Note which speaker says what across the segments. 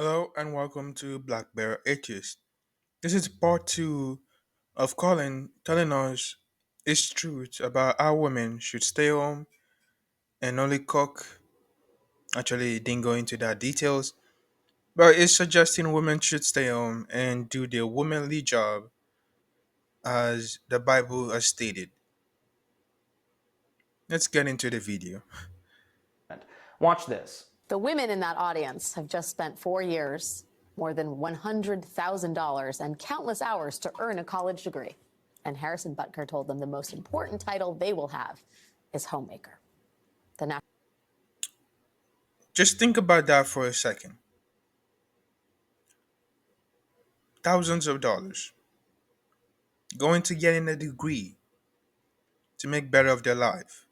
Speaker 1: Hello and welcome to Black Bear Atheist. This is part two of Colin telling us his truth about how women should stay home and only cook. Actually, he didn't go into that details, but it's suggesting women should stay home and do their womanly job as the Bible has stated. Let's get into the video.
Speaker 2: Watch this.
Speaker 3: The women in that audience have just spent 4 years, more than $100,000, and countless hours to earn a college degree. And Harrison Butker told them the most important title they will have is homemaker. The
Speaker 1: Just think about that for a second. Thousands of dollars going to getting a degree to make better of their life.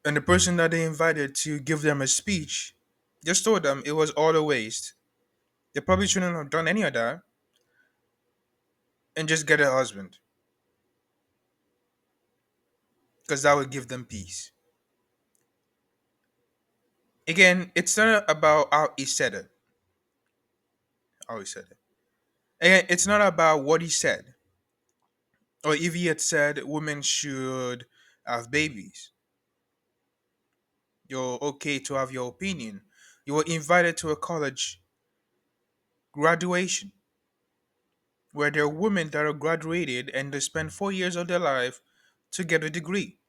Speaker 1: And the person that they invited to give them a speech just told them it was all a waste. They probably shouldn't have done any of that and just get a husband because that would give them peace. Again, it's not about how he said it. How he said it. Again, it's not about what he said or if he had said women should have babies. You're okay to have your opinion. You were invited to a college graduation where there are women that are graduated and they spend 4 years of their life to get a degree.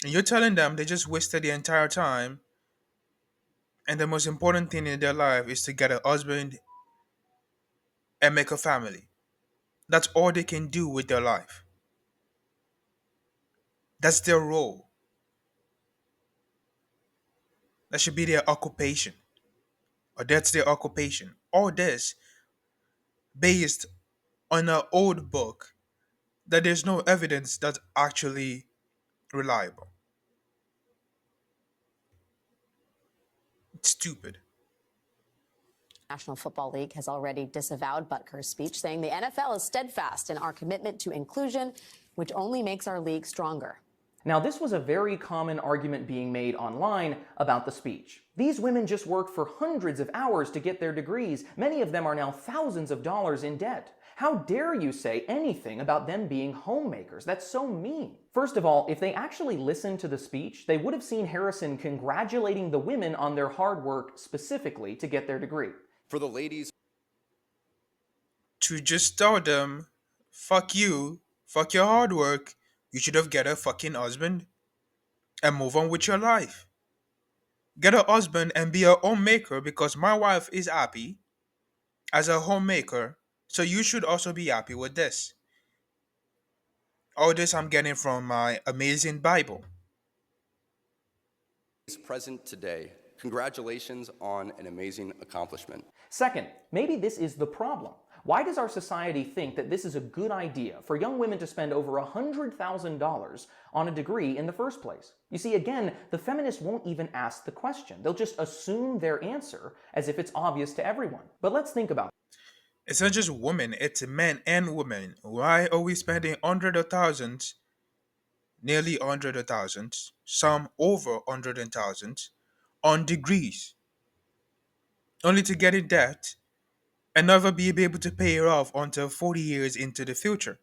Speaker 1: And you're telling them they just wasted the entire time, and the most important thing in their life is to get a husband and make a family. That's all they can do with their life. That's their role. That should be their occupation. Or that's their occupation. All this based on an old book that there's no evidence that's actually reliable. It's stupid.
Speaker 3: National Football League has already disavowed Butker's speech, saying the NFL is steadfast in our commitment to inclusion, which only makes our league stronger.
Speaker 2: Now, this was a very common argument being made online about the speech. These women just worked for hundreds of hours to get their degrees. Many of them are now thousands of dollars in debt. How dare you say anything about them being homemakers? That's so mean. First of all, if they actually listened to the speech, they would have seen Harrison congratulating the women on their hard work specifically to get their degree.
Speaker 4: For the ladies,
Speaker 1: To just tell them, fuck you, fuck your hard work, you should have get a fucking husband and move on with your life. Get a husband and be a homemaker because my wife is happy as a homemaker, so you should also be happy with this. All this I'm getting from my amazing Bible.
Speaker 4: present today, congratulations on an amazing accomplishment.
Speaker 2: Second, maybe this is the problem. Why does our society think that this is a good idea for young women to spend over $100,000 on a degree in the first place? You see, again, the feminists won't even ask the question. They'll just assume their answer as if it's obvious to everyone. But let's think about it.
Speaker 1: It's not just women, it's men and women. Why are we spending hundreds of thousands, nearly hundreds of thousands, some over hundreds of thousands, on degrees, only to get in debt and never be able to pay it off until 40 years into the future?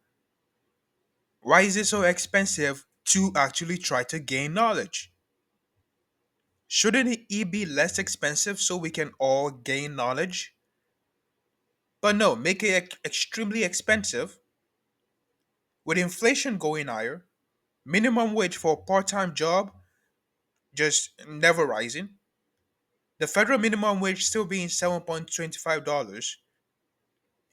Speaker 1: Why is it so expensive to actually try to gain knowledge? Shouldn't it be less expensive so we can all gain knowledge? But no, make it extremely expensive with inflation going higher, minimum wage for a part-time job just never rising, the federal minimum wage still being $7.25,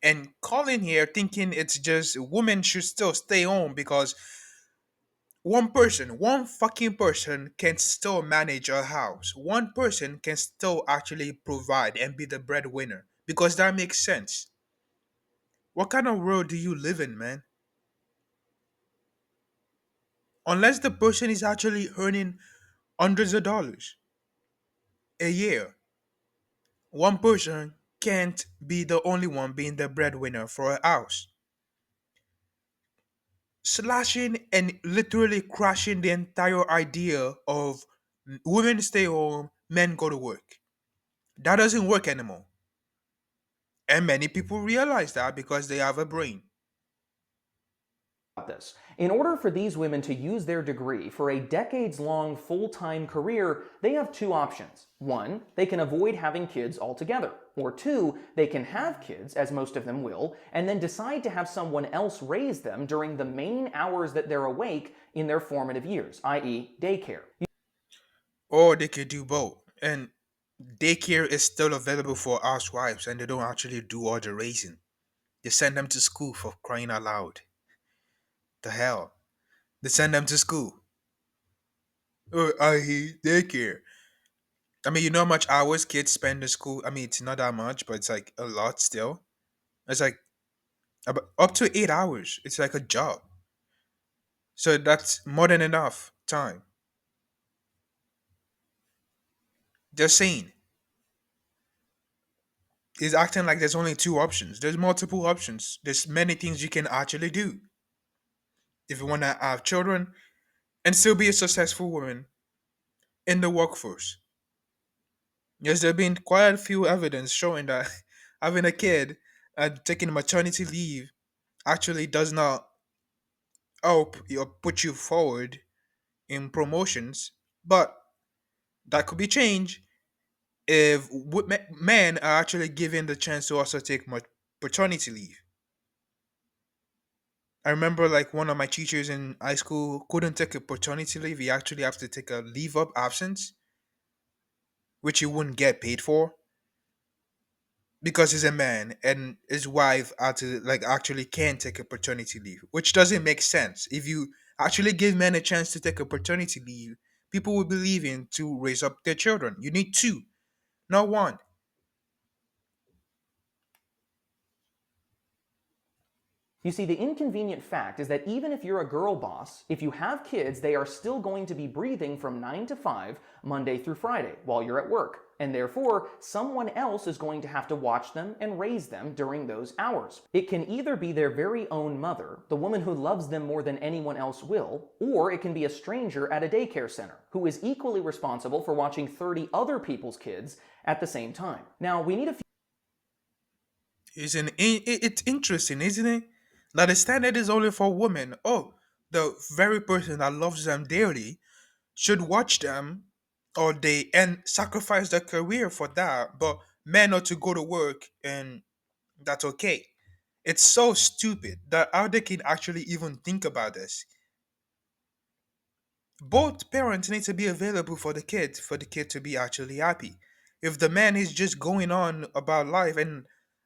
Speaker 1: and calling here thinking it's just women should still stay home because one person, one fucking person can still manage a house. One person can still actually provide and be the breadwinner because that makes sense. What kind of world do you live in, man? Unless the person is actually earning hundreds of dollars a year, one person can't be the only one being the breadwinner for a house. Slashing and literally crashing the entire idea of women stay home, men go to work. That doesn't work anymore. And many people realize that because they have a brain.
Speaker 2: This. In order for these women to use their degree for a decades-long full-time career, they have two options. One, they can avoid having kids altogether. Or two, they can have kids, as most of them will, and then decide to have someone else raise them during the main hours that they're awake in their formative years, i.e. daycare.
Speaker 1: Or they could do both. And daycare is still available for housewives and they don't actually do all the raising. They send them to school for crying out loud. The hell? They send them to school. Oh, I hate daycare. I mean, you know how much hours kids spend in school? I mean, it's not that much, but it's like a lot still. It's like up to 8 hours. It's like a job. So that's more than enough time. Just saying. It's acting like there's only two options. There's multiple options. There's many things you can actually do. If you want to have children and still be a successful woman in the workforce. Yes, there have been quite a few evidence showing that having a kid and taking maternity leave actually does not help or put you forward in promotions, but that could be changed if men are actually given the chance to also take paternity leave. I remember like one of my teachers in high school couldn't take a paternity leave. He actually have to take a leave of absence, which he wouldn't get paid for because he's a man and his wife had to like actually can take a paternity leave, which doesn't make sense. If you actually give men a chance to take a paternity leave, people will be leaving to raise up their children. You need two, not one.
Speaker 2: You see, the inconvenient fact is that even if you're a girl boss, if you have kids, they are still going to be breathing from 9 to 5, Monday through Friday, while you're at work. And therefore, someone else is going to have to watch them and raise them during those hours. It can either be their very own mother, the woman who loves them more than anyone else will, or it can be a stranger at a daycare center who is equally responsible for watching 30 other people's kids at the same time. Now, we need a few
Speaker 1: It's interesting, isn't it? That the standard is only for women. Oh, the very person that loves them dearly should watch them all day and sacrifice their career for that. But men are to go to work and that's okay. It's so stupid that how they can actually even think about this. Both parents need to be available for the kid to be actually happy. If the man is just going on about life and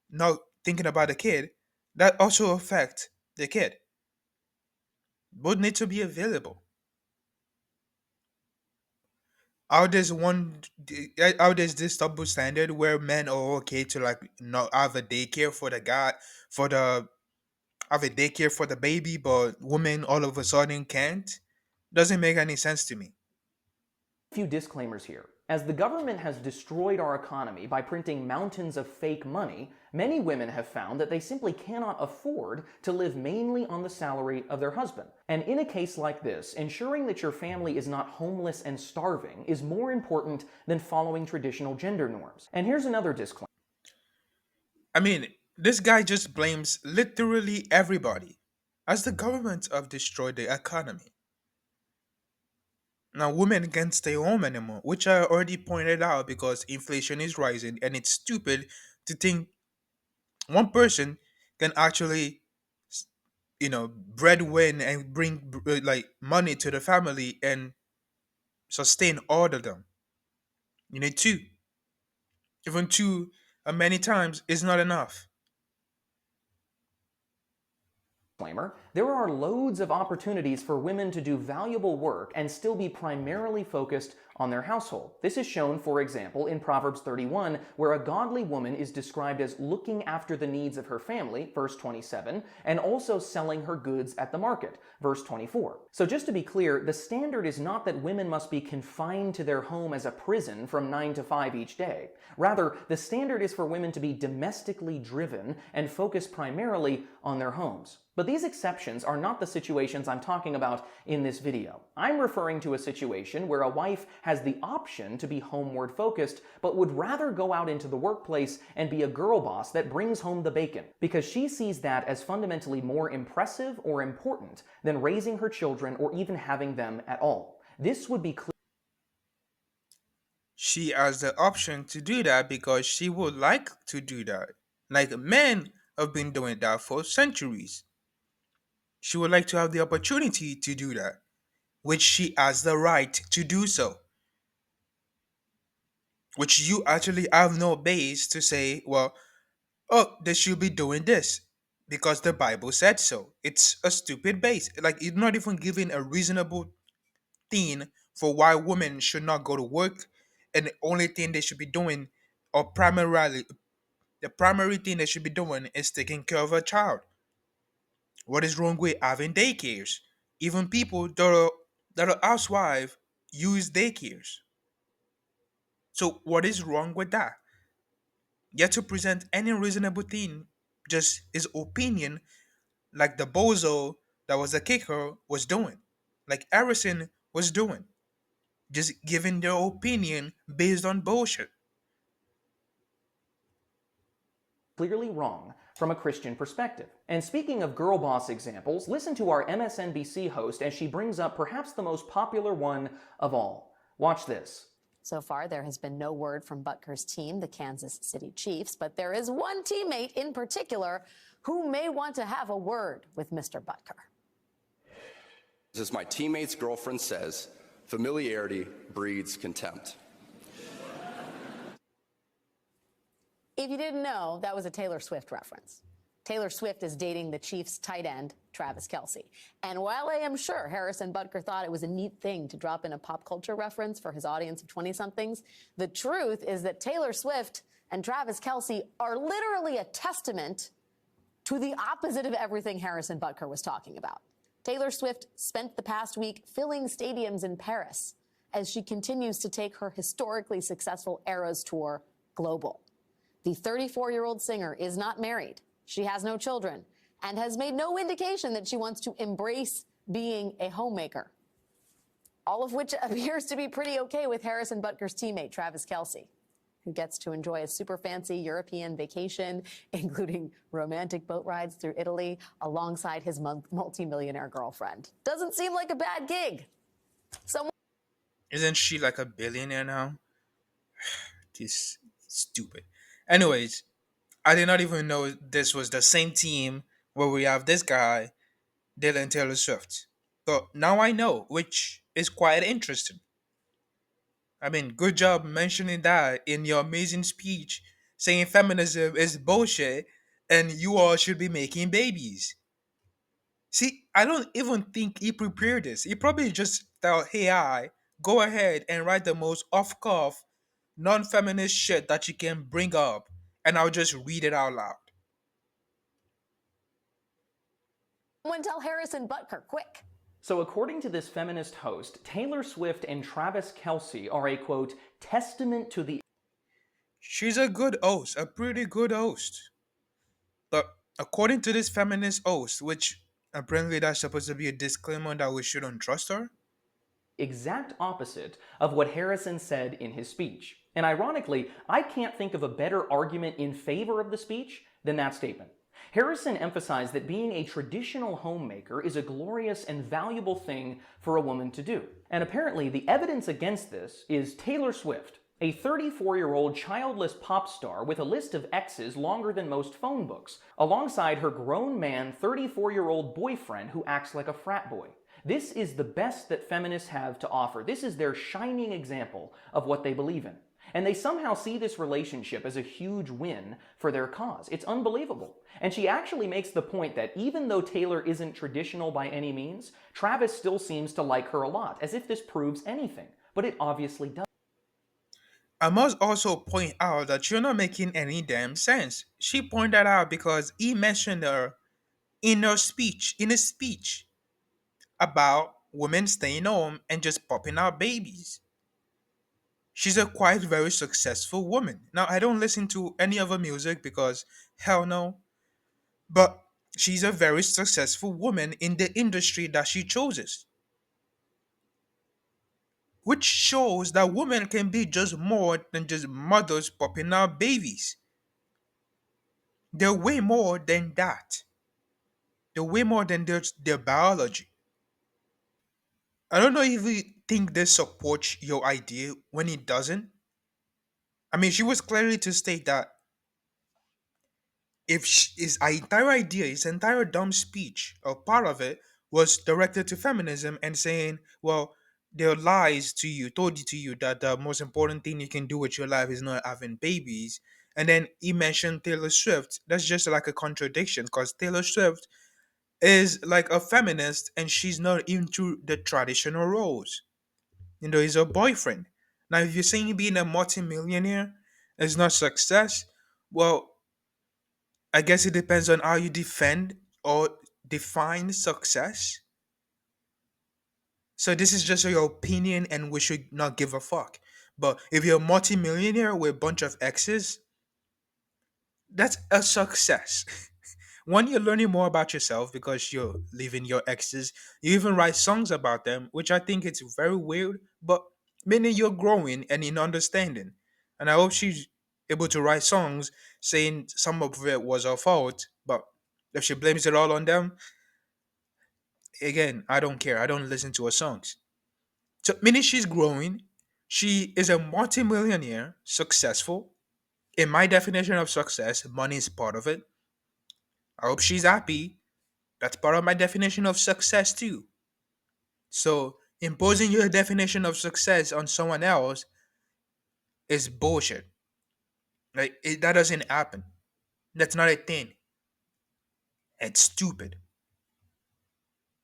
Speaker 1: not thinking about the kid, that also affects the kid. Both need to be available. How there's this double standard where men are okay to like not have a daycare for the guy for the have a daycare for the baby, but women all of a sudden can't? Doesn't make any sense to me.
Speaker 2: few disclaimers here. As the government has destroyed our economy by printing mountains of fake money, many women have found that they simply cannot afford to live mainly on the salary of their husband. And in a case like this, ensuring that your family is not homeless and starving is more important than following traditional gender norms. And here's another disclaimer.
Speaker 1: I mean, this guy just blames literally everybody, as the government have destroyed the economy. Now, women can't stay home anymore, which I already pointed out because inflation is rising, and it's stupid to think one person can actually, breadwin and bring like money to the family and sustain all of them. You need two. Even two, many times is not enough.
Speaker 2: There are loads of opportunities for women to do valuable work and still be primarily focused on their household. This is shown, for example, in Proverbs 31, where a godly woman is described as looking after the needs of her family, verse 27, and also selling her goods at the market, verse 24. So just to be clear, the standard is not that women must be confined to their home as a prison from 9 to 5 each day. Rather, the standard is for women to be domestically driven and focus primarily on their homes. But these exceptions exceptions are not the situations I'm talking about in this video. I'm referring to a situation where a wife has the option to be homeward focused, but would rather go out into the workplace and be a girl boss that brings home the bacon, because she sees that as fundamentally more impressive or important than raising her children or even having them at all. This would be
Speaker 1: She has the option to do that because she would like to do that. Like men have been doing that for centuries. She would like to have the opportunity to do that, which she has the right to do so, which you actually have no base to say, well, oh, they should be doing this because the Bible said so. It's a stupid base. Like, you're not even giving a reasonable thing for why women should not go to work, and the only thing they should be doing, or primarily, the primary thing they should be doing is taking care of a child. What is wrong with having daycares? Even people that are housewives use daycares. So what is wrong with that? Yet to present any reasonable thing, just his opinion, like the bozo that was a kicker was doing, like Harrison was doing, just giving their opinion based on bullshit.
Speaker 2: clearly wrong from a Christian perspective. And speaking of girl boss examples, listen to our MSNBC host as she brings up perhaps the most popular one of all. Watch this.
Speaker 3: So far, there has been no word from Butker's team, the Kansas City Chiefs, but there is one teammate in particular who may want to have a word with Mr. Butker.
Speaker 4: As my teammate's girlfriend says, familiarity breeds contempt.
Speaker 3: If you didn't know, that was a Taylor Swift reference. Taylor Swift is dating the Chiefs tight end, Travis Kelce. And while I am sure Harrison Butker thought it was a neat thing to drop in a pop culture reference for his audience of 20-somethings, the truth is that Taylor Swift and Travis Kelce are literally a testament to the opposite of everything Harrison Butker was talking about. Taylor Swift spent the past week filling stadiums in Paris as she continues to take her historically successful Eras tour global. The 34-year-old singer is not married. She has no children and has made no indication that she wants to embrace being a homemaker. All of which appears to be pretty okay with Harrison Butker's teammate, Travis Kelce, who gets to enjoy a super fancy European vacation, including romantic boat rides through Italy alongside his multi-millionaire girlfriend. Doesn't seem like a bad gig.
Speaker 1: Isn't she like a billionaire now? This stupid. Anyways, I did not even know this was the same team where we have this guy, Dylan Taylor Swift. But now I know, which is quite interesting. I mean, good job mentioning that in your amazing speech, saying feminism is bullshit and you all should be making babies. See, I don't even think he prepared this. He probably just thought, hey, I go ahead and write the most off cuff, non feminist shit that you can bring up, and I'll just read it out loud.
Speaker 3: Someone tell Harrison Butker, quick.
Speaker 2: So according to this feminist host, Taylor Swift and Travis Kelce are a, quote, testament to the...
Speaker 1: She's a good host, a pretty good host. But according to this feminist host, which apparently that's supposed to be a disclaimer that we shouldn't trust her,
Speaker 2: exact opposite of what Harrison said in his speech. And ironically, I can't think of a better argument in favor of the speech than that statement. Harrison emphasized that being a traditional homemaker is a glorious and valuable thing for a woman to do. And apparently, the evidence against this is Taylor Swift, a 34-year-old childless pop star with a list of exes longer than most phone books, alongside her grown man 34-year-old boyfriend who acts like a frat boy. This is the best that feminists have to offer. This is their shining example of what they believe in. And they somehow see this relationship as a huge win for their cause. It's unbelievable. And she actually makes the point that even though Taylor isn't traditional by any means, Travis still seems to like her a lot, as if this proves anything. But it obviously does.
Speaker 1: I must also point out that you're not making any damn sense. She pointed that out because he mentioned her in his speech about women staying home and just popping out babies. She's a quite very successful woman. Now I don't listen to any of her music because hell no. But She's a very successful woman in the industry that she chooses, which shows that women can be just more than just mothers popping out babies. They're way more than that. They're way more than their biology. I don't know if you think this supports your idea when it doesn't. I mean, she was clearly to state that if his entire idea, his entire dumb speech, or part of it, was directed to feminism and saying, well, there lies to you, told you to you that the most important thing you can do with your life is not having babies. And then he mentioned Taylor Swift. That's just like a contradiction because Taylor Swift is like a feminist and she's not into the traditional roles. He's a boyfriend. Now, if you're saying being a multimillionaire is not success, well, I guess it depends on how you defend or define success. So this is just your opinion, and we should not give a fuck. But if you're a multimillionaire with a bunch of exes, that's a success. One, you're learning more about yourself because you're leaving your exes. You even write songs about them, which I think it's very weird, but meaning you're growing and in understanding. And I hope she's able to write songs saying some of it was her fault, but if she blames it all on them, again, I don't care. I don't listen to her songs. So meaning she's growing. She is a multimillionaire, successful. In my definition of success, money is part of it. I hope she's happy. That's part of my definition of success too. So imposing your definition of success on someone else is bullshit. That doesn't happen. That's not a thing. It's stupid.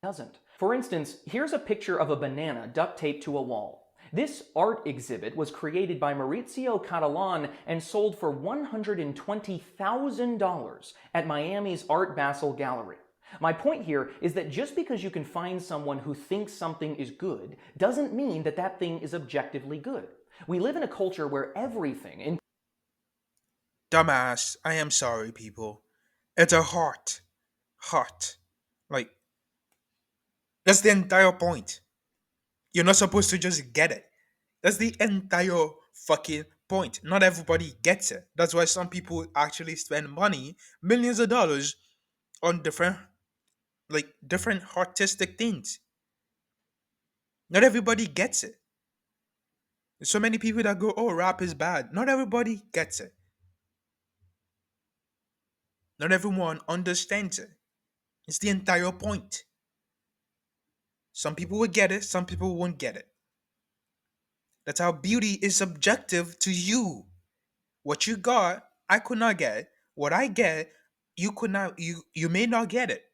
Speaker 2: Doesn't. For instance, here's a picture of a banana duct taped to a wall. This art exhibit was created by Maurizio Catalan and sold for $120,000 at Miami's Art Basel Gallery. My point here is that just because you can find someone who thinks something is good doesn't mean that that thing is objectively good. We live in a culture where everything,
Speaker 1: Dumbass, I am sorry, people. It's a heart. Heart. Like, that's the entire point. You're not supposed to just get it. That's the entire fucking point. Not everybody gets it. That's why some people actually spend money, millions of dollars, on different artistic things. Not everybody gets it. There's so many people that go, oh, rap is bad. Not everybody gets it. Not everyone understands it. It's the entire point. Some people will get it, some people won't get it. That's how beauty is subjective to you. What you got, I could not get. What I get, you may not get it.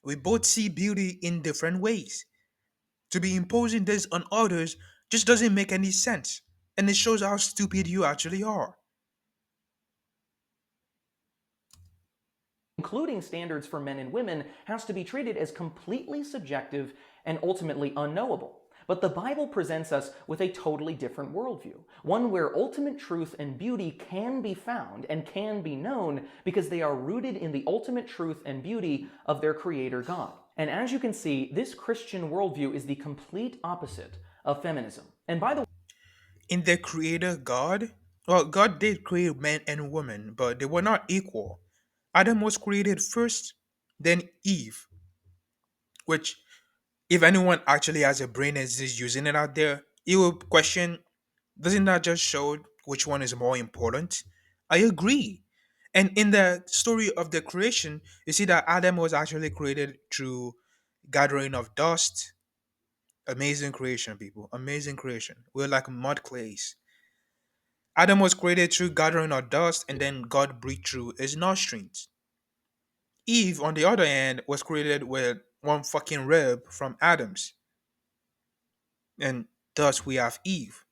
Speaker 1: We both see beauty in different ways. To be imposing this on others just doesn't make any sense. And it shows how stupid you actually are.
Speaker 2: including standards for men and women, has to be treated as completely subjective and ultimately unknowable. But the Bible presents us with a totally different worldview, one where ultimate truth and beauty can be found and can be known because they are rooted in the ultimate truth and beauty of their Creator God. And as you can see, this Christian worldview is the complete opposite of feminism. And by the way,
Speaker 1: In the creator God, well, God did create men and women, but they were not equal. Adam was created first, then Eve, which, if anyone actually has a brain and is just using it out there, it will question, doesn't that just show which one is more important? I agree. And in the story of the creation, you see that Adam was actually created through gathering of dust. Amazing creation, people. Amazing creation. We're like mud clays. Adam was created through gathering of dust, and then God breathed through his nostrils. Eve, on the other hand, was created with one fucking rib from Adam's, and thus we have Eve.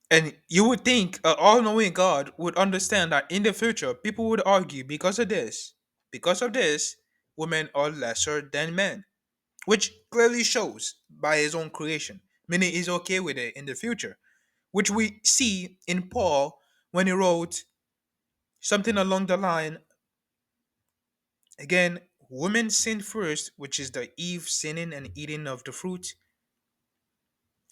Speaker 1: And you would think an all knowing God would understand that in the future, people would argue because of this, women are lesser than men, which clearly shows by his own creation, meaning he's okay with it in the future, which we see in Paul when he wrote something along the line Again, women sinned first, which is the Eve sinning and eating of the fruit,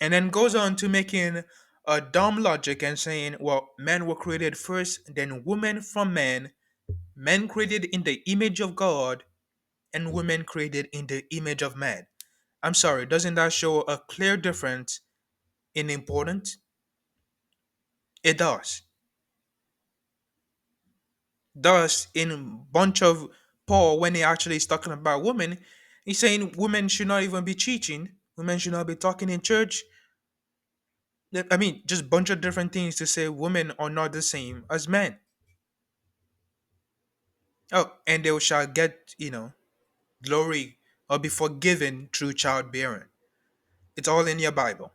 Speaker 1: and then goes on to making a dumb logic and saying, well, men were created first, then women from men created in the image of God, and women created in the image of man. I'm sorry, doesn't that show a clear difference in importance? It does. Thus, in bunch of Paul, when he actually is talking about women, he's saying women should not even be teaching, women should not be talking in church. I mean, just bunch of different things to say women are not the same as men. Oh, and they shall get, glory or be forgiven through childbearing. It's all in your Bible.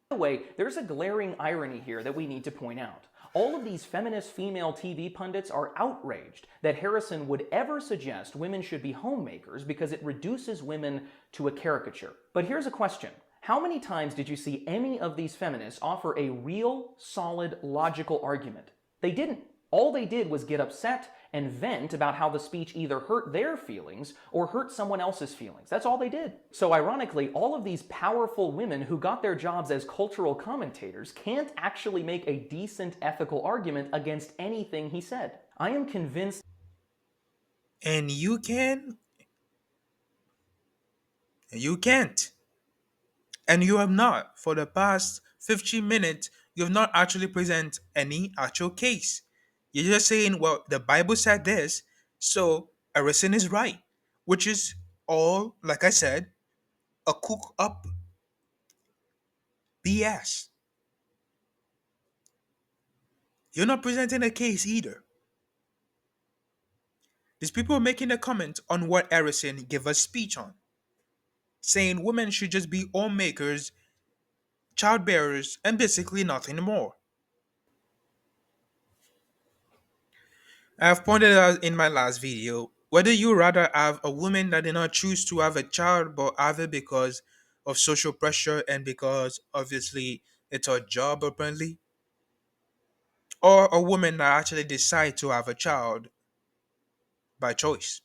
Speaker 2: By the way, there's a glaring irony here that we need to point out. All of these feminist female TV pundits are outraged that Harrison would ever suggest women should be homemakers because it reduces women to a caricature. But here's a question. How many times did you see any of these feminists offer a real, solid, logical argument? They didn't. All they did was get upset and vent about how the speech either hurt their feelings or hurt someone else's feelings. That's all they did. So ironically, all of these powerful women who got their jobs as cultural commentators can't actually make a decent ethical argument against anything he said. I am convinced
Speaker 1: And you can't. And you have not. For the past 15 minutes, you have not actually present any actual case. You're just saying, well, the Bible said this, so everything is right, which is all, like I said, a cook up BS. You're not presenting a case either. These people are making a comment on what Harrison gave a speech on, saying women should just be homemakers, childbearers, and basically nothing more. I have pointed out in my last video whether you rather have a woman that did not choose to have a child but have it because of social pressure and because obviously it's her job apparently, or a woman that actually decide to have a child by choice.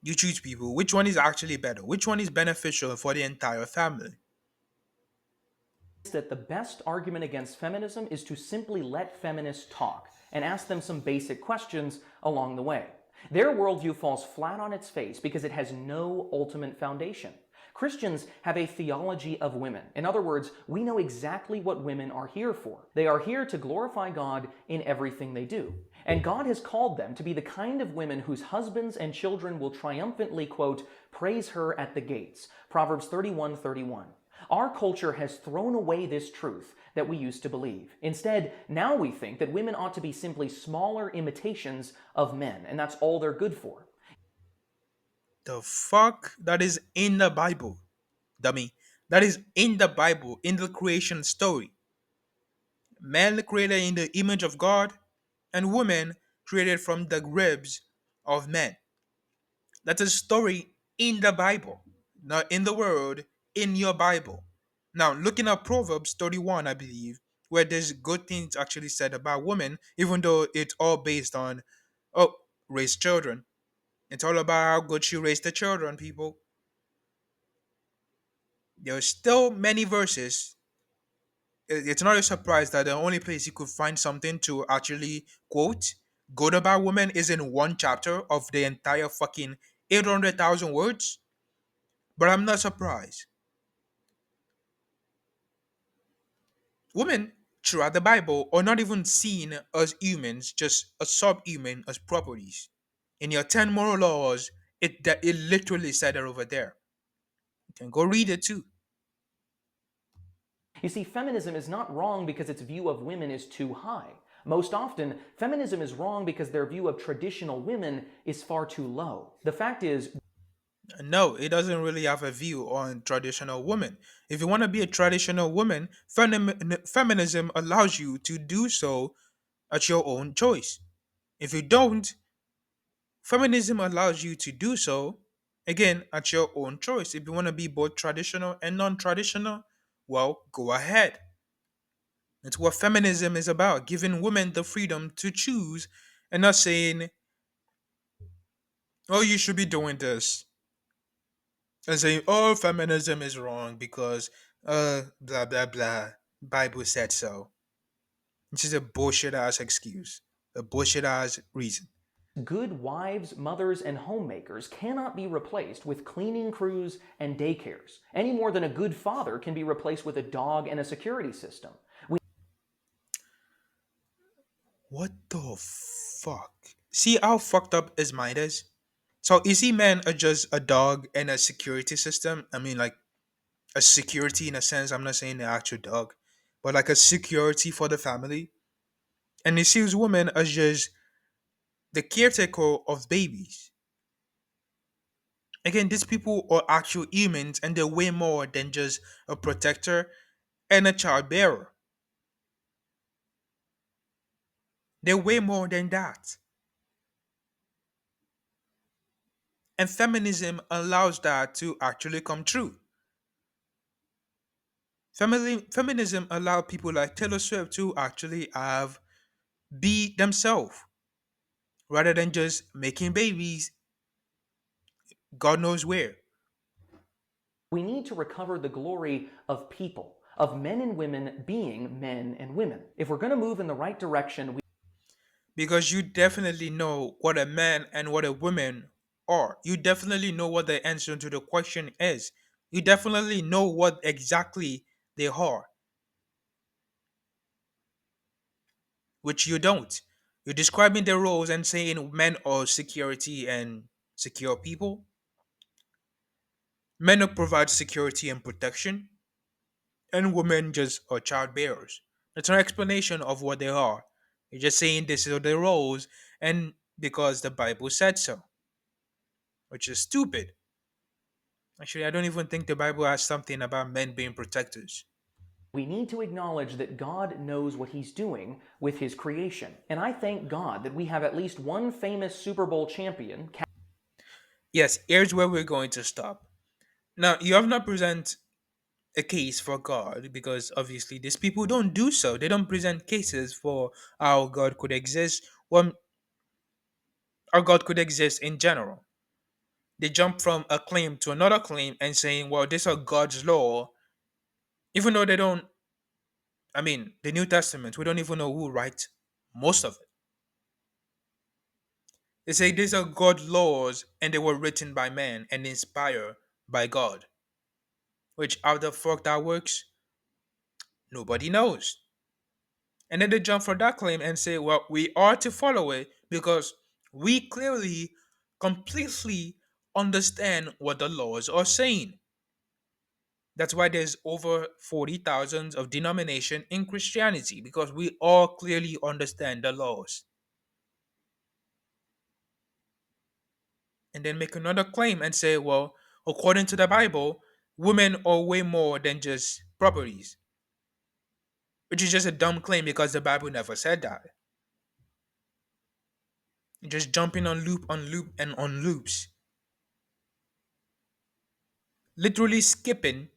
Speaker 1: You choose people. Which one is actually better? Which one is beneficial for the entire family?
Speaker 2: that the best argument against feminism is to simply let feminists talk and ask them some basic questions along the way. Their worldview falls flat on its face because it has no ultimate foundation. Christians have a theology of women. In other words, we know exactly what women are here for. They are here to glorify God in everything they do. And God has called them to be the kind of women whose husbands and children will triumphantly, quote, praise her at the gates. Proverbs 31:31. Our culture has thrown away this truth that we used to believe. Instead, now we think that women ought to be simply smaller imitations of men, and that's all they're good for.
Speaker 1: The fuck? That is in the Bible, dummy. That is in the Bible, in the creation story. Man created in the image of God, and woman created from the ribs of men. That's a story in the Bible, not in the world, in your Bible. Now, looking at Proverbs 31, I believe, where there's good things actually said about women, even though it's all based on, oh, raise children. It's all about how good she raised the children, people. There's still many verses. It's not a surprise that the only place you could find something to actually quote good about women is in one chapter of the entire fucking 800,000 words. But I'm not surprised. Women throughout the Bible are not even seen as humans, just as subhuman as properties. In your 10 moral laws, it literally said it over there. You can go read it too.
Speaker 2: You see, feminism is not wrong because its view of women is too high. Most often, feminism is wrong because their view of traditional women is far too low. The fact is,
Speaker 1: No, it doesn't really have a view on traditional women. If you want to be a traditional woman, feminism allows you to do so at your own choice. If you don't, feminism allows you to do so again at your own choice. If you want to be both traditional and non-traditional, well, go ahead. It's what feminism is about, giving women the freedom to choose and not saying Oh, you should be doing this. And saying, oh, feminism is wrong because, blah, blah, blah. Bible said so. This is a bullshit ass excuse, a bullshit ass reason.
Speaker 2: Good wives, mothers, and homemakers cannot be replaced with cleaning crews and daycares, any more than a good father can be replaced with a dog and a security system.
Speaker 1: What the fuck? See how fucked up his mind is? So, is he man are just a dog and a security system? I mean, like a security in a sense. I'm not saying the actual dog, but like a security for the family. And he sees women as just the caretaker of babies. Again, these people are actual humans and they're way more than just a protector and a child bearer. They're way more than that. And feminism allows that to actually come true. Feminism allows people like Taylor Swift to actually have be themselves rather than just making babies God knows where.
Speaker 2: We need to recover the glory of people, of men and women being men and women. If we're going to move in the right direction,
Speaker 1: Because you definitely know what a man and what a woman are. You definitely know what the answer to the question is. You definitely know what exactly they are, which you don't. You're describing their roles and saying men are security and secure people. Men who provide security and protection, and women just are child bearers. It's an explanation of what they are. You're just saying this are their roles, and because the Bible said so, which is stupid. Actually, I don't even think the Bible has something about men being protectors.
Speaker 2: we need to acknowledge that God knows what He's doing with His creation. And I thank God that we have at least one famous Super Bowl champion.
Speaker 1: Yes, here's where we're going to stop. Now, you have not present a case for God because obviously these people don't do so. They don't present cases for how God could exist, or how God could exist in general. They jump from a claim to another claim and saying, well, these are God's law, even though they don't. I mean, the New Testament, we don't even know who writes most of it. They say these are God laws and they were written by man and inspired by God. Which, how the fuck that works, nobody knows. And then they jump for that claim and say, well, we are to follow it because we clearly, completely understand what the laws are saying. That's why there's over 40,000 of denomination in Christianity because we all clearly understand the laws. And then make another claim and say, well, according to the Bible, women are way more than just properties, which is just a dumb claim because the Bible never said that. You're just jumping on loop, and on loops, literally skipping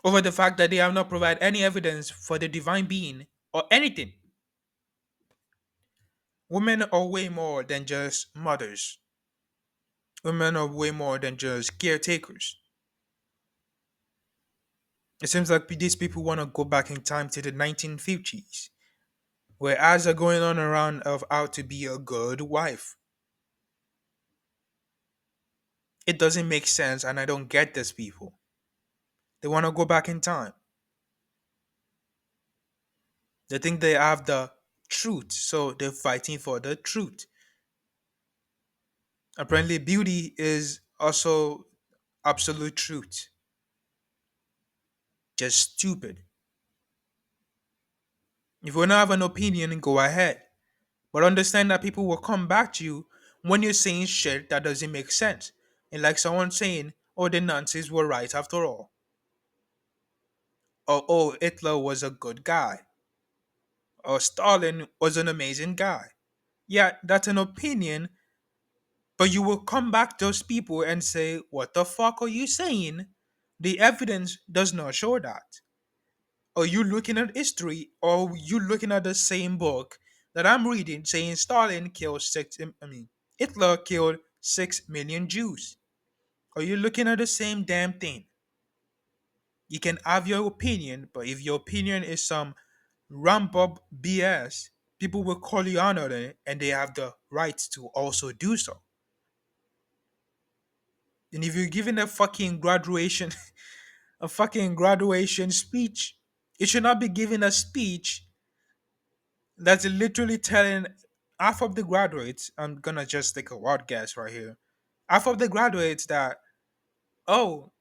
Speaker 1: over the fact that they have not provided any evidence for the divine being or anything. Women are way more than just mothers. Women are way more than just caretakers. It seems like these people want to go back in time to the 1950s, where ads are going on around of how to be a good wife. It doesn't make sense, and I don't get these people. They want to go back in time. They think they have the truth, so they're fighting for the truth. Apparently, beauty is also absolute truth. Just stupid. If you want to have an opinion, go ahead. But understand that people will come back to you when you're saying shit that doesn't make sense. And like someone saying, oh, the Nazis were right after all. Or, oh, Hitler was a good guy. Or Stalin was an amazing guy. Yeah, that's an opinion, but you will come back to those people and say, what the fuck are you saying? The evidence does not show that. Are you looking at history or are you looking at the same book that I'm reading saying Stalin killed six I mean Hitler killed 6 million Jews. Are you looking at the same damn thing? You can have your opinion, but if your opinion is some ramp up BS, people will call you out on it and they have the right to also do so. And if you're giving a fucking graduation a fucking graduation speech, you should not be giving a speech that's literally telling half of the graduates, I'm gonna just take a wild guess right here. Half of the graduates that, oh,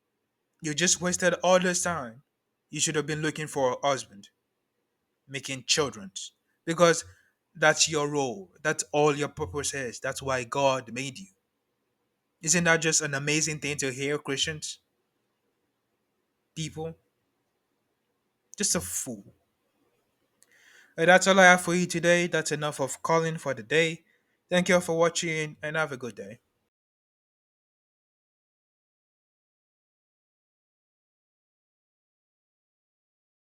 Speaker 1: you just wasted all this time. You should have been looking for a husband, making children. Because that's your role. That's all your purpose is. That's why God made you. Isn't that just an amazing thing to hear, Christians? People? Just a fool. That's all I have for you today. That's enough of calling for the day. Thank you all for watching and have a good day.